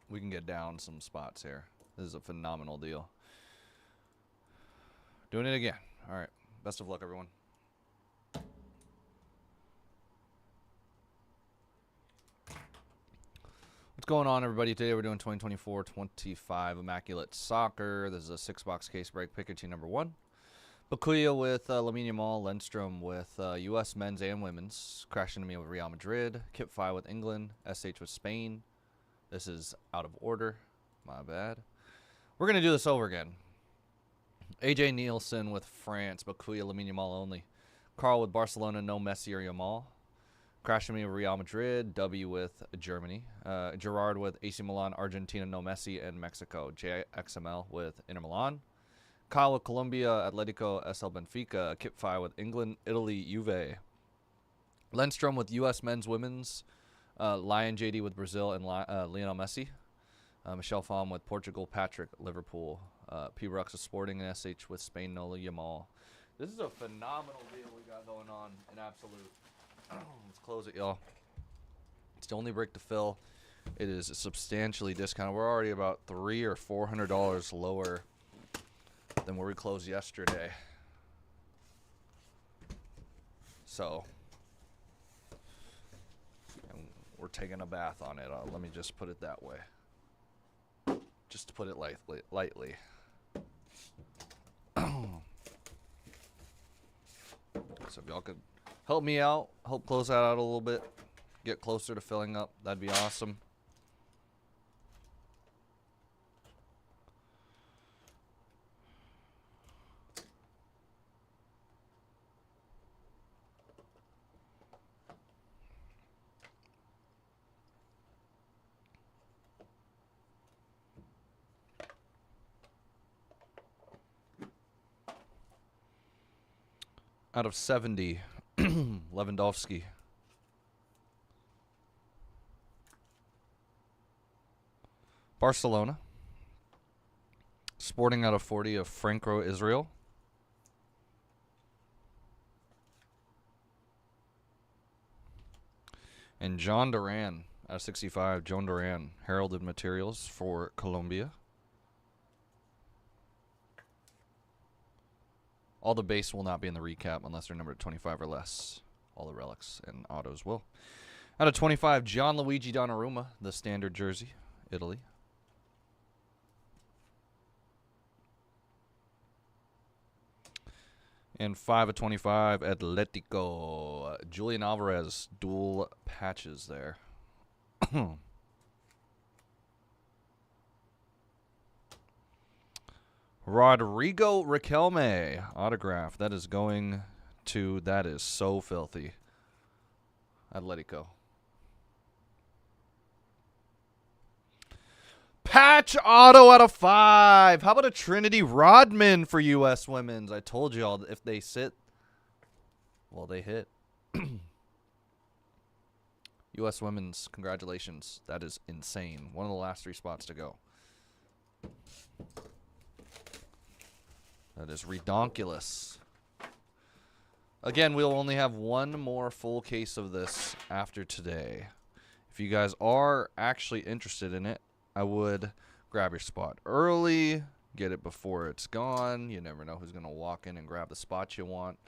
we can get down some spots here. This is a phenomenal deal. Doing it again. All right. Best of luck, everyone. What's going on, everybody? Today we're doing 2024-25 Immaculate Soccer. This is a 6-box case break. Pick your team number 1. Bakuya with Lamine Yamal. Lindstrom with U.S. men's and women's. Crashing to me with Real Madrid. Kip Fi with England. SH with Spain. This is out of order. My bad. We're going to do this over again. AJ Nielsen with France. Bakuya, Lamine Yamal only. Carl with Barcelona. No Messi or Yamal. Crashing me with Real Madrid. W with Germany. Gerard with AC Milan. Argentina. No Messi. And Mexico. JXML with Inter Milan. Kyle with Colombia. Atletico. SL Benfica. Kip Fi with England. Italy. Juve. Lindstrom with U.S. men's, women's. Lion JD with Brazil and Lionel Messi. Michelle Fahm with Portugal. Patrick, Liverpool. P. Rux with Sporting and SH with Spain. Nola Yamal. This is a phenomenal deal we got going on in Absolute. Let's close it, y'all. It's the only break to fill. It is substantially discounted. We're already about $300 or $400 lower than where we closed yesterday. So, and we're taking a bath on it. Let me just put it that way. Just to put it lightly. So if y'all could help me out, help close that out a little bit, get closer to filling up, that'd be awesome. Out of 70, Lewandowski. Barcelona. Sporting out of 40 of Franco Israel. And John Duran out of 65. John Duran, heralded materials for Colombia. All the base will not be in the recap unless they're numbered 25 or less. All the relics and autos will. Out of 25, Gianluigi Donnarumma, the standard jersey, Italy. And 5 of 25, Atletico. Julian Alvarez, dual patches there. Rodrigo Riquelme, autograph. That is going to, that is so filthy. Atletico. Patch auto out of 5. How about a Trinity Rodman for U.S. women's? I told you all, if they sit, well, they hit. U.S. women's, congratulations. That is insane. One of the last 3 spots to go. That is redonkulous. Again, we'll only have one more full case of this after today. If you guys are actually interested in it, I would grab your spot early, get it before it's gone. You never know who's going to walk in and grab the spot you want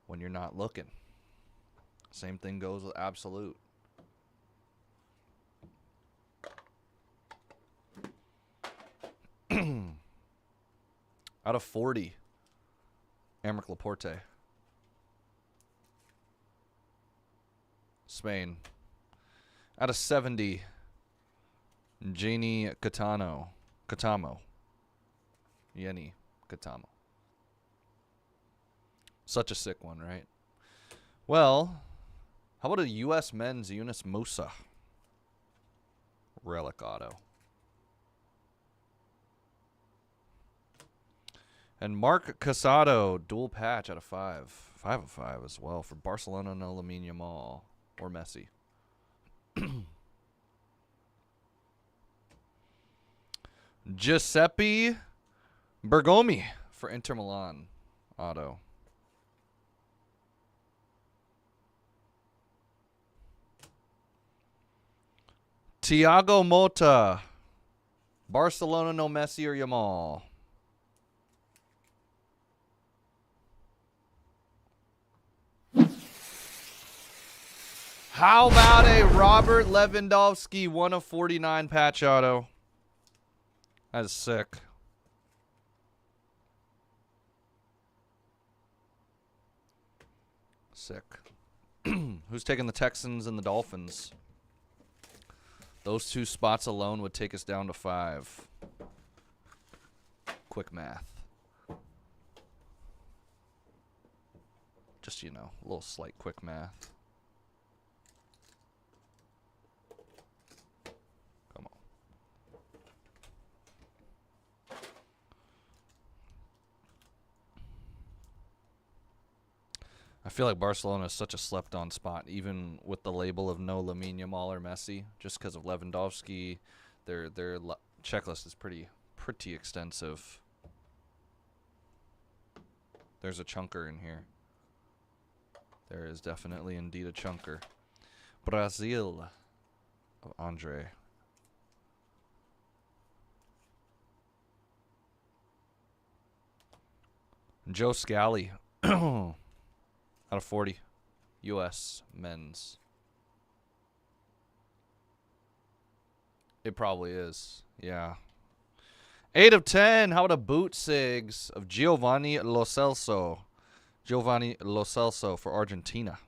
when you're not looking. Same thing goes with Absolute. Out of 40, Aymeric Laporte. Spain. Out of 70, Jenny Catamo. Yenny Catamo. Such a sick one, right? Well, how about a U.S. men's Yunus Musa? Relic auto. And Mark Casado, dual patch out of 5. 5 of 5 as well for Barcelona, no Lamine Yamal or Messi. Giuseppe Bergomi for Inter Milan auto. Thiago Motta. Barcelona, no Messi or Yamal. How about a Robert Lewandowski 1 of 49 patch auto? That is sick. Sick. Who's taking the Texans and the Dolphins? Those two spots alone would take us down to 5. Quick math. Just, you know, a little slight quick math. Come on. I feel like Barcelona is such a slept-on spot, even with the label of no Lamine Yamal or Messi, just because of Lewandowski. Their checklist is pretty extensive. There's a chunker in here. There is definitely indeed a chunker. Brazil of Andre. Joe Scally. Out of 40. U.S. men's. It probably is. Yeah. 8 of 10. How about a boot sigs of Giovanni Lo Celso? Giovanni Lo Celso for Argentina.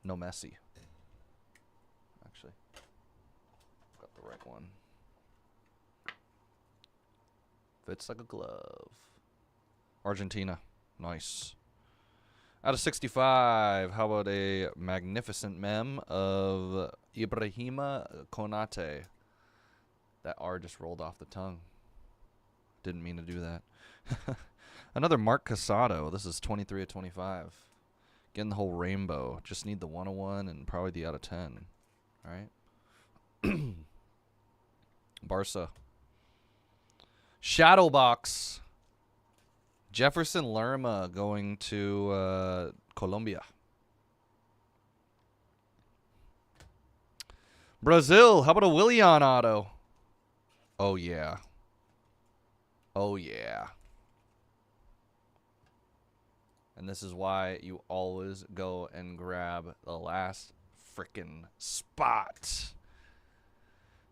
No Messi. Actually, got the right one. Fits like a glove. Argentina. Nice. Out of 65, how about a magnificent mem of Ibrahima Konate? That R just rolled off the tongue. Didn't mean to do that. Another Mark Casado. This is 23 of 25. Getting the whole rainbow. Just need the 101 and probably the out of 10. All right. Barca. Shadowbox. Jefferson Lerma going to Colombia. Brazil. How about a Willian auto? Oh, yeah. Oh, yeah. And this is why you always go and grab the last frickin' spot.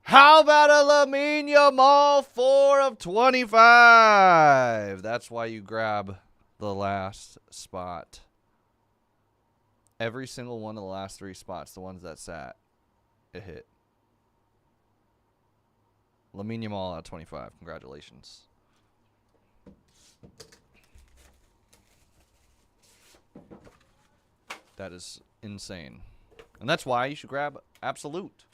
How about a Lamine Yamal 4 of 25? That's why you grab the last spot. Every single one of the last 3 spots, the ones that sat, it hit. Lamine Yamal at 25. Congratulations. That is insane. And that's why you should grab Absolute.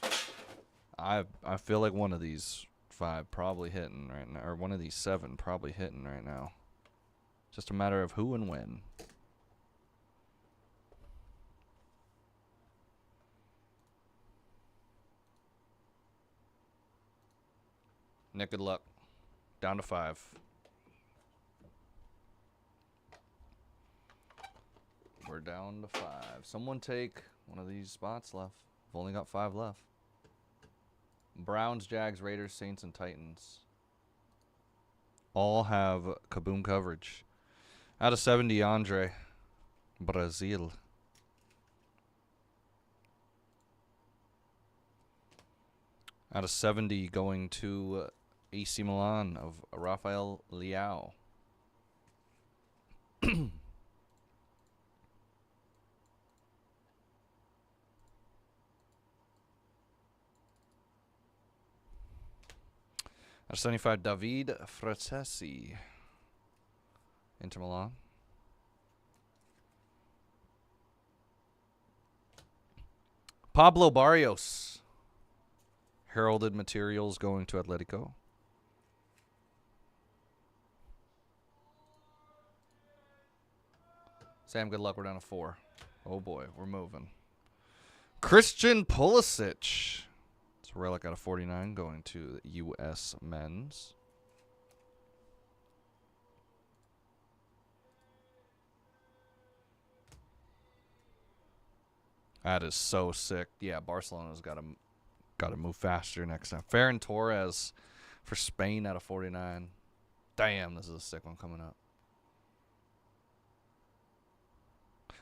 I feel like one of these 5 probably hitting right now, or one of these 7 probably hitting right now. Just a matter of who and when. Nick, good luck. Down to 5. We're down to 5. Someone take one of these spots left. We've only got 5 left. Browns, Jags, Raiders, Saints, and Titans all have kaboom coverage. Out of 70, Andre. Brazil. Out of 70, going to AC Milan of Rafael Leao. Out of 75, David Fratesi. Inter Milan. Pablo Barrios. Heralded materials going to Atletico. Sam, good luck. We're down to 4. Oh boy, we're moving. Christian Pulisic. It's a relic out of 49 going to the U.S. men's. That is so sick. Yeah, Barcelona's got a Got to move faster next time. Ferran Torres for Spain out of 49. Damn, this is a sick one coming up.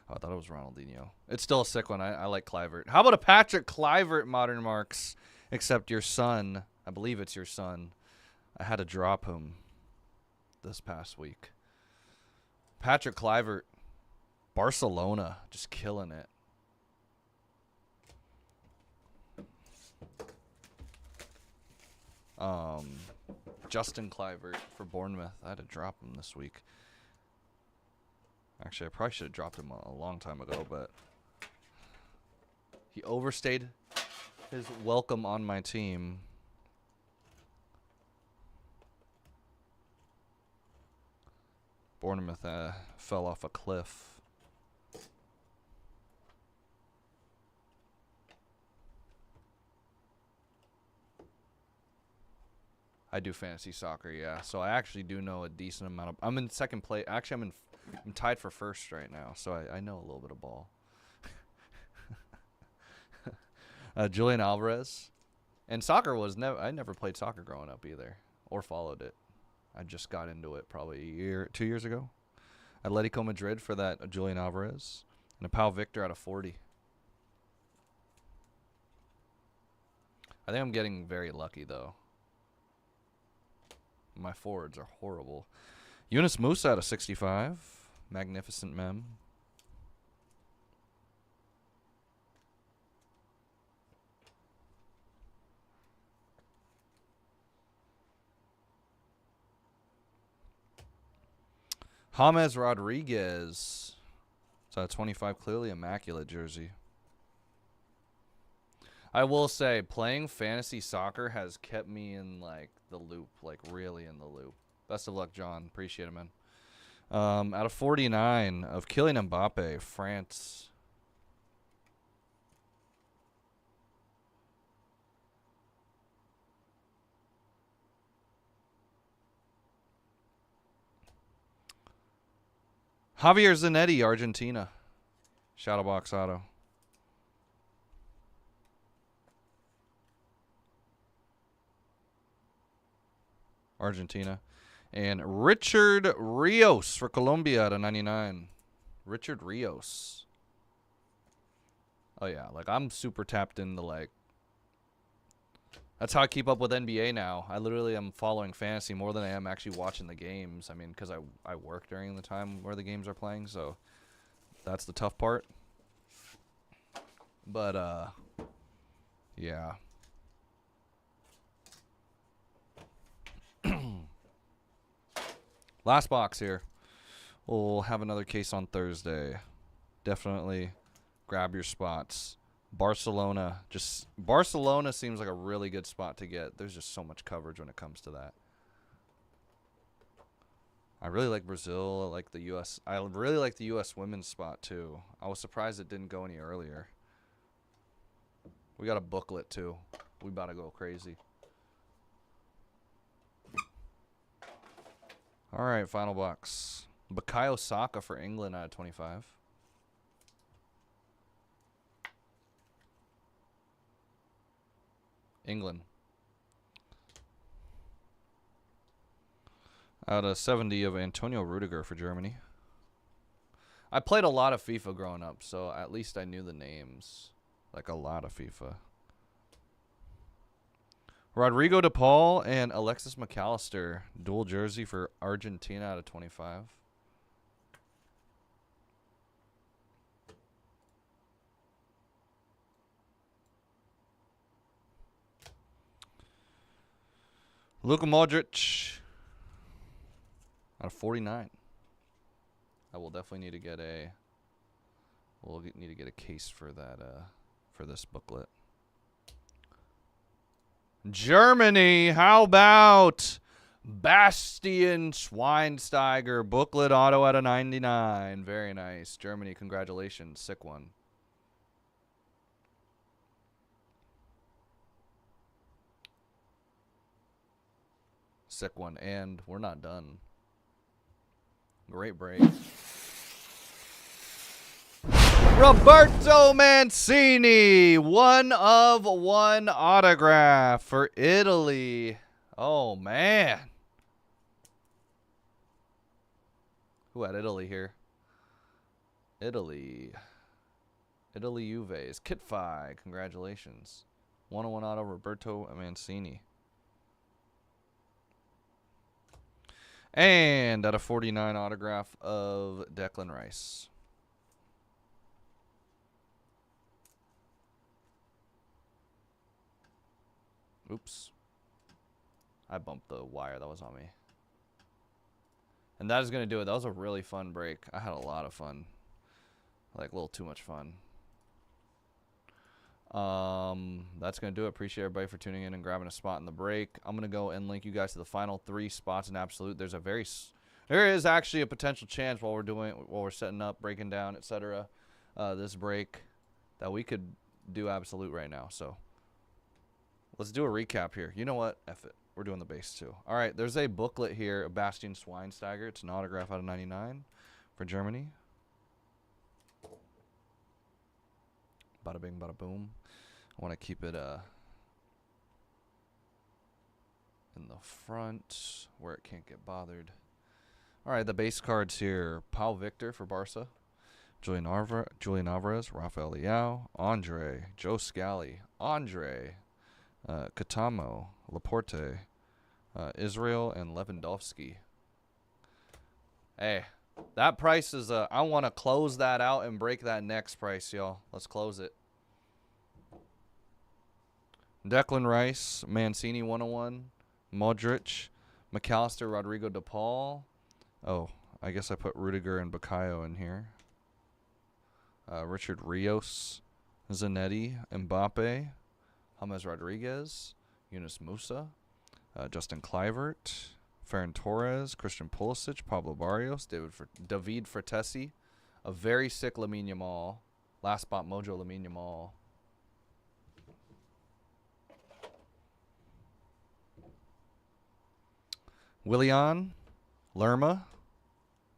Oh, I thought it was Ronaldinho. It's still a sick one. I like Kluivert. How about a Patrick Kluivert Modern Marks? Except your son, I believe it's your son. I had to drop him this past week. Patrick Kluivert, Barcelona, just killing it. Justin Kluivert for Bournemouth. I had to drop him this week. Actually, I probably should have dropped him a long time ago, but he overstayed his welcome on my team. Bournemouth fell off a cliff. I do fantasy soccer, yeah. So I actually do know a decent amount of. I'm in second place. Actually, I'm tied for first right now, so I know a little bit of ball. Julian Alvarez, and soccer was never. I never played soccer growing up either, or followed it. I just got into it probably 2 years ago. Atletico Madrid for that Julian Alvarez, and a Pau Victor out of 40. I think I'm getting very lucky though. My forwards are horrible. Yunus Musa out of 65. Magnificent mem. James Rodriguez. It's out of 25. Clearly Immaculate jersey. I will say, playing fantasy soccer has kept me in, like, the loop. Like, really in the loop. Best of luck, John. Appreciate it, man. Out of 49 of Kylian Mbappe, France. Javier Zanetti, Argentina. Shadowbox auto. Argentina. And Richard Rios for Colombia out of 99. Richard Rios. Oh, yeah. Like, I'm super tapped into, like... That's how I keep up with NBA now. I literally am following fantasy more than I am actually watching the games. I mean, because I work during the time where the games are playing, so that's the tough part. But, yeah. Last box here. We'll have another case on Thursday. Definitely grab your spots. Barcelona. Barcelona seems like a really good spot to get. There's just so much coverage when it comes to that. I really like Brazil. I like the U.S. I really like the U.S. women's spot, too. I was surprised it didn't go any earlier. We got a booklet, too. We about to go crazy. All right, final box. Bukayo Saka for England out of 25. England. Out of 70 of Antonio Rudiger for Germany. I played a lot of FIFA growing up, so at least I knew the names. Like a lot of FIFA. Rodrigo De Paul and Alexis McAllister. Dual jersey for Argentina out of 25. Luka Modric out of 49. I will definitely need to get a. We'll need to get a case for that. For this booklet. Germany, how about Bastian Schweinsteiger booklet auto out of 99? Very nice. Germany, congratulations. Sick one. Sick one. And we're not done. Great break. Roberto Mancini, 1/1 autograph for Italy. Oh, man. Who had Italy here? Italy Juve's. Kitfi, congratulations. 1/1 auto, Roberto Mancini. And at a 49 autograph of Declan Rice. Oops. I bumped the wire. That was on me. And that is going to do it. That was a really fun break. I had a lot of fun. Like, a little too much fun. That's going to do it. Appreciate everybody for tuning in and grabbing a spot in the break. I'm going to go and link you guys to the final 3 spots in Absolute. There is actually a potential chance while we're setting up, breaking down, etc. This break that we could do Absolute right now. So let's do a recap here. You know what? F it. We're doing the base too. All right, there's a booklet here of Bastian Schweinsteiger. It's an autograph out of 99 for Germany. Bada bing, bada boom. I want to keep it in the front where it can't get bothered. All right, the base cards here. Pau Victor for Barca. Julian Alvarez, Rafael Leao, Andre, Joe Scally, Andre, Katamo, Laporte, Israel, and Lewandowski. Hey, that price is I want to close that out and break that next price, y'all. Let's close it. Declan Rice, Mancini 101, Modric, McAllister, Rodrigo De Paul. Oh, I guess I put Rudiger and Bukayo in here. Richard Rios, Zanetti, Mbappe, James Rodriguez, Yunus Musa, Justin Kluivert, Ferran Torres, Christian Pulisic, Pablo Barrios, David Fratesi, a very sick Lamine Yamal. Last spot, Mojo Lamine Yamal. Willian, Lerma,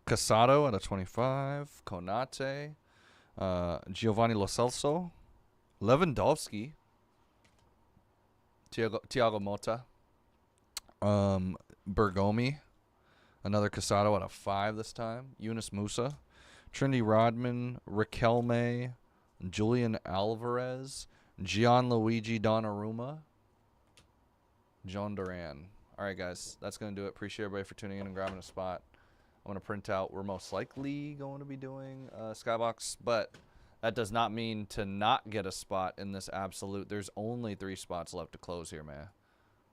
Casado at a 25, Konate, Giovanni Lo Celso, Lewandowski, Thiago Motta, Bergomi, another Casado at a 5 this time, Yunus Musa, Trinity Rodman, Riquelme, Julian Alvarez, Gianluigi Donnarumma, John Duran. All right, guys, that's going to do it. Appreciate everybody for tuning in and grabbing a spot. I'm going to print out. We're most likely going to be doing Skybox, but that does not mean to not get a spot in this Absolute. There's only 3 spots left to close here, man.